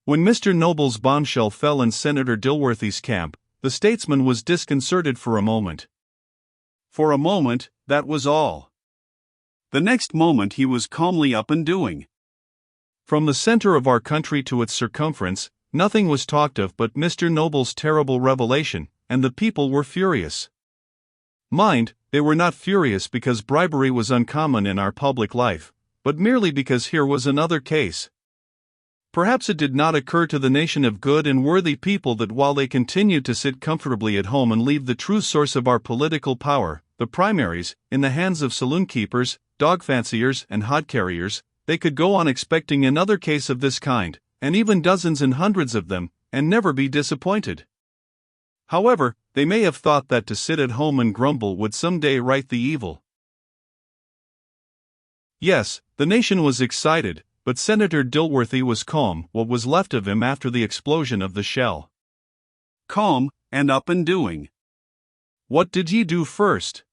When Mr. Noble's bombshell fell in Senator Dilworthy's camp, the statesman was disconcerted for a moment. For a moment, that was all. The next moment he was calmly up and doing. From the center of our country to its circumference, nothing was talked of but Mr. Noble's terrible revelation, and the people were furious. Mind, they were not furious because bribery was uncommon in our public life, but merely because here was another case. Perhaps it did not occur to the nation of good and worthy people that while they continued to sit comfortably at home and leave the true source of our political power, the primaries, in the hands of saloon keepers, dog fanciers, and hod carriers, they could go on expecting another case of this kind, and even dozens and hundreds of them, and never be disappointed. However, they may have thought that to sit at home and grumble would someday right the evil. Yes, the nation was excited, but Senator Dilworthy was calm, what was left of him after the explosion of the shell. Calm, and up and doing. What did ye do first?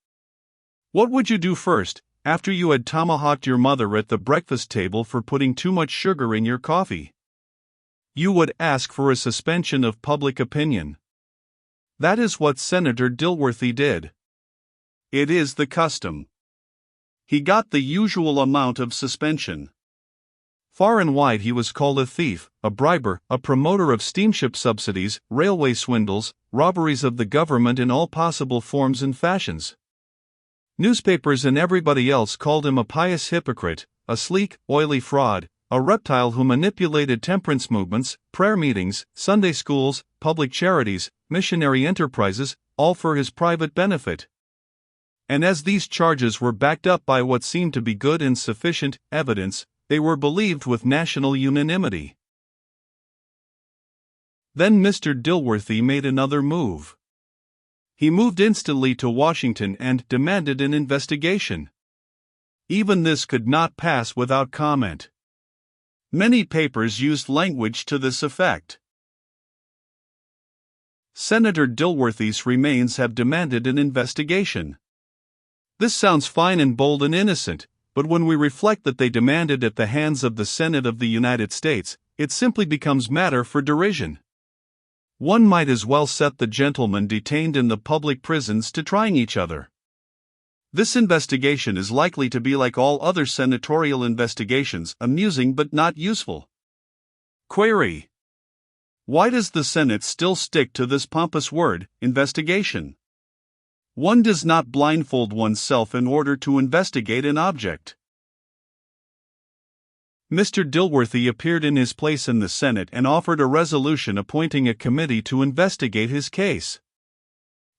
What would you do first, after you had tomahawked your mother at the breakfast table for putting too much sugar in your coffee? You would ask for a suspension of public opinion. That is what Senator Dilworthy did. It is the custom. He got the usual amount of suspension. Far and wide he was called a thief, a briber, a promoter of steamship subsidies, railway swindles, robberies of the government in all possible forms and fashions. Newspapers and everybody else called him a pious hypocrite, a sleek, oily fraud, a reptile who manipulated temperance movements, prayer meetings, Sunday schools, public charities, missionary enterprises, all for his private benefit. And as these charges were backed up by what seemed to be good and sufficient evidence, they were believed with national unanimity. Then Mr. Dilworthy made another move. He moved instantly to Washington and demanded an investigation. Even this could not pass without comment. Many papers used language to this effect. Senator Dilworthy's remains have demanded an investigation. This sounds fine and bold and innocent, but when we reflect that they demanded at the hands of the Senate of the United States, it simply becomes matter for derision. One might as well set the gentlemen detained in the public prisons to trying each other. This investigation is likely to be like all other senatorial investigations, amusing but not useful. Query: why does the Senate still stick to this pompous word, investigation? One does not blindfold oneself in order to investigate an object. Mr. Dilworthy appeared in his place in the Senate and offered a resolution appointing a committee to investigate his case.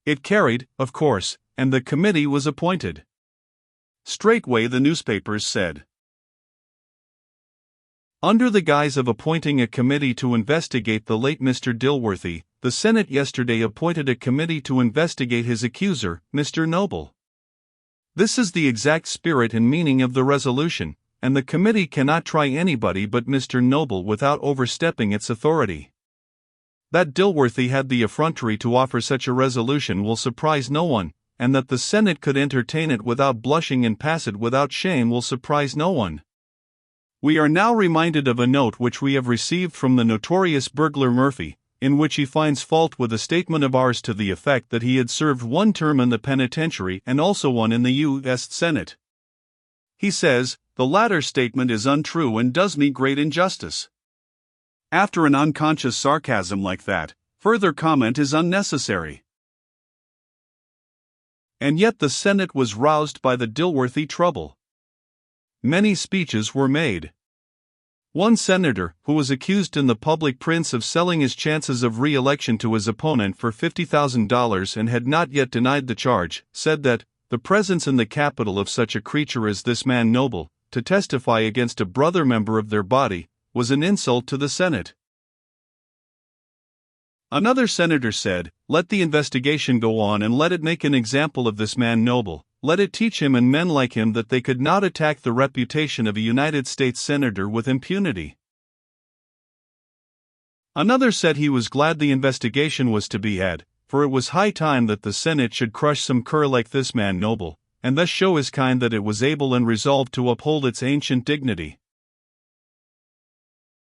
It carried, of course, and the committee was appointed. Straightway the newspapers said, under the guise of appointing a committee to investigate the late Mr. Dilworthy, the Senate yesterday appointed a committee to investigate his accuser, Mr. Noble. This is the exact spirit and meaning of the resolution, and the committee cannot try anybody but Mr. Noble without overstepping its authority. That Dilworthy had the effrontery to offer such a resolution will surprise no one, and that the Senate could entertain it without blushing and pass it without shame will surprise no one. We are now reminded of a note which we have received from the notorious burglar Murphy, in which he finds fault with a statement of ours to the effect that he had served one term in the penitentiary and also one in the U.S. Senate. He says, the latter statement is untrue and does me great injustice. After an unconscious sarcasm like that, further comment is unnecessary. And yet the Senate was roused by the Dilworthy trouble. Many speeches were made. One senator, who was accused in the public prints of selling his chances of re-election to his opponent for $50,000 and had not yet denied the charge, said that, the presence in the Capitol of such a creature as this man Noble, to testify against a brother member of their body, was an insult to the Senate. Another senator said, let the investigation go on and let it make an example of this man Noble, let it teach him and men like him that they could not attack the reputation of a United States senator with impunity. Another said he was glad the investigation was to be had, for it was high time that the Senate should crush some cur like this man Noble, and thus show his kind that it was able and resolved to uphold its ancient dignity.